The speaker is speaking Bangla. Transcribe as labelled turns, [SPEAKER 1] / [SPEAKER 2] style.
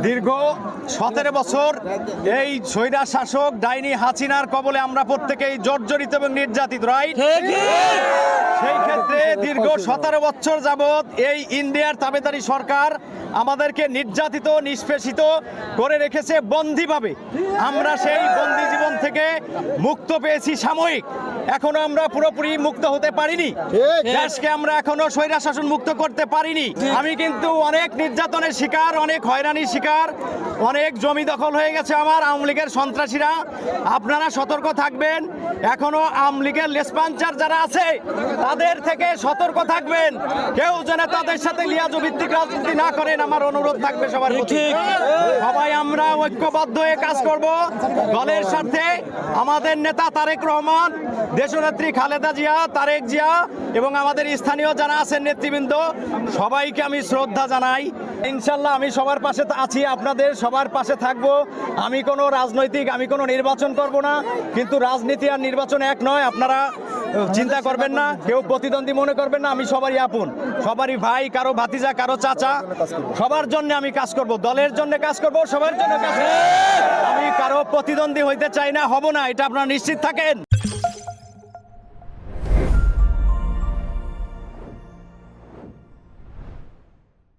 [SPEAKER 1] দীর্ঘ 17 বছর এই স্বৈরা শাসক ডাইনি হাসিনার কবলে আমরা প্রত্যেকেই জর্জরিত এবং নির্যাতিত, রাইট? সেই ক্ষেত্রে দীর্ঘ 17 বছর যাবৎ এই ইন্ডিয়ার তাবেদারি সরকার আমাদেরকে নির্যাতিত নিষ্পেষিত করে রেখেছে বন্দীভাবে। আমরা সেই বন্দী জীবন থেকে মুক্ত পেয়েছি সাময়িক, এখনো আমরা পুরোপুরি মুক্ত হতে পারিনি। দেশকে আমরা এখনো স্বৈরা শাসন মুক্ত করতে পারিনি। আমি কিন্তু অনেক নির্যাতনের শিকার, অনেক হয়রানির শিকার, অনেক জমি দখল হয়ে গেছে আমার আওয়ামী লীগের সন্ত্রাসীরা। আপনারা সতর্ক থাকবেন, এখনো আওয়ামী লীগের লেসপাঞ্চার যারা আছে তাদের থেকে সতর্ক থাকবেন। কেউ যেন তাদের সাথে লিয়াজু ভিত্তিক রাজনীতি না করেন, আমার অনুরোধ থাকবে সবার প্রতি। সবাই আমরা ঐক্যবদ্ধ হয়ে কাজ করব দলের স্বার্থে। আমাদের নেতা তারেক রহমান, দেশনেত্রী খালেদা জিয়া, তারেক জিয়া এবং আমাদের স্থানীয় যারা আছেন নেতৃবৃন্দ, সবাইকে আমি শ্রদ্ধা জানাই। ইনশাল্লাহ আমি সবার পাশে আছি, আপনাদের সবার পাশে থাকব। আমি কোনো নির্বাচন করব না, কিন্তু রাজনীতি আর নির্বাচন এক নয়, আপনারা চিন্তা করবেন না, কেউ প্রতিদ্বন্দ্বী মনে করবেন না। আমি সবারই আপন, সবারই ভাই, কারো ভাতিজা, কারো চাচা, সবার জন্য আমি কাজ করব, দলের জন্য কাজ করব, সবার জন্য কাজ করব। আমি কারো প্রতিদ্বন্দ্বী হইতে চাই না, হব না, এটা আপনারা নিশ্চিত থাকেন।